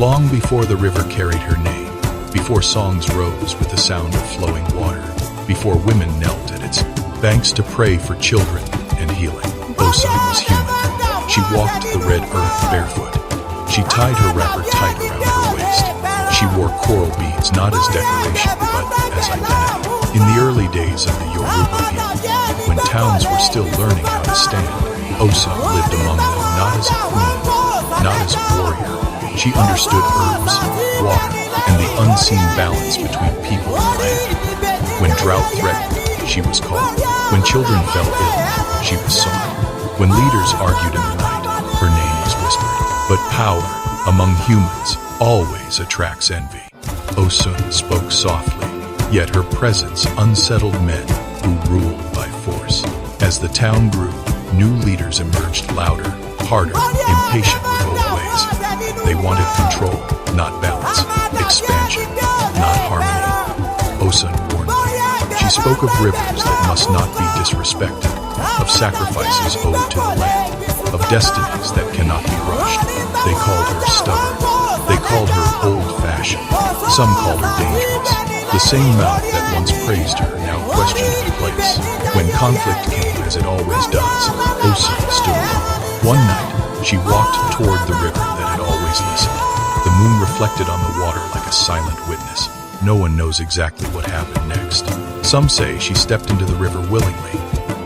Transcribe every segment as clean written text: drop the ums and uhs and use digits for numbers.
Long before the river carried her name, before songs rose with the sound of flowing water, before women knelt at its banks to pray for children and healing, Osun was human. She walked the red earth barefoot. She tied her wrapper tight around her waist. She wore coral beads not as decoration but as identity. In the early days of the Yoruba people, when towns were still learning how to stand, Osun lived among them not as a queen, not as a warrior. She understood herbs, water, and the unseen balance between people and land. When drought threatened, she was called. When children fell ill, she was sought. When leaders argued in the night, her name was whispered. But power, among humans, always attracts envy. Osun spoke softly, yet her presence unsettled men who ruled by force. As the town grew, new leaders emerged louder, harder, impatient with old ways. They wanted control, not balance, expansion, not harmony. Osun warned them. She spoke of rivers that must not be disrespected, of sacrifices owed to the land, of destinies that cannot be rushed. They called her stubborn. They called her old-fashioned. Some called her dangerous. The same mouth that once praised her now questioned her place. When conflict came, as it always does, Osun stood alone. One night, she walked toward the river that had always listened. The moon reflected on the water like a silent witness. No one knows exactly what happened next. Some say she stepped into the river willingly,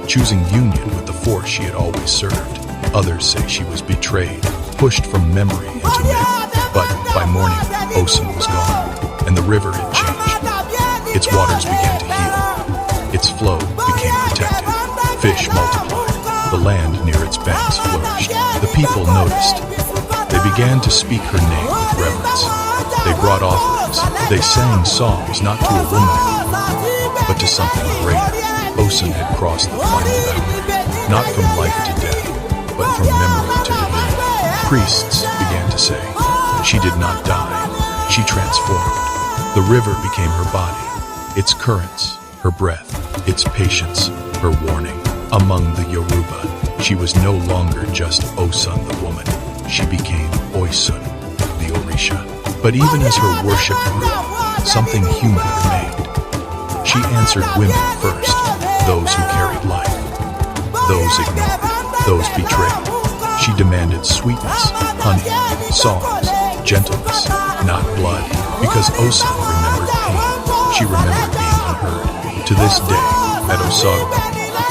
choosing union with the force she had always served. Others say she was betrayed, pushed from memory into myth. But by morning, Osun was gone, and the river had changed. Its waters began to heal. Its flow became protected. Fish multiplied. The land near its banks flourished. The people noticed. They began to speak her name with reverence. They brought offerings. They sang songs not to a woman anymore, but to something greater. Osun had crossed the final boundary, not from life to death, but from memory to divinity. Priests began to say, she did not die, she transformed. The river became her body, its currents, her breath, its patience, her warning. Among the Yoruba, she was no longer just Osun the woman. She became Osun, the Orisha. But even as her worship grew, something human remained. She answered women first, those who carried life, those ignored, those betrayed. She demanded sweetness, honey, songs, gentleness, not blood, because Osun remembered pain. She remembered being unheard. To this day, at Osun,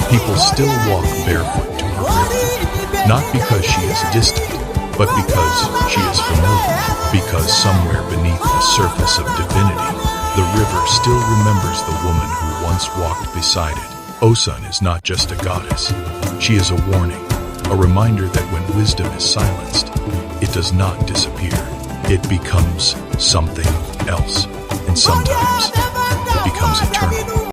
people still walk barefoot to her river, not because she is distant, but because she is familiar, because somewhere beneath the surface of divinity, the river still remembers the woman who once walked beside it. Osun is not just a goddess. She is a warning, a reminder that when wisdom is silenced, it does not disappear. It becomes something else, and sometimes it becomes eternal.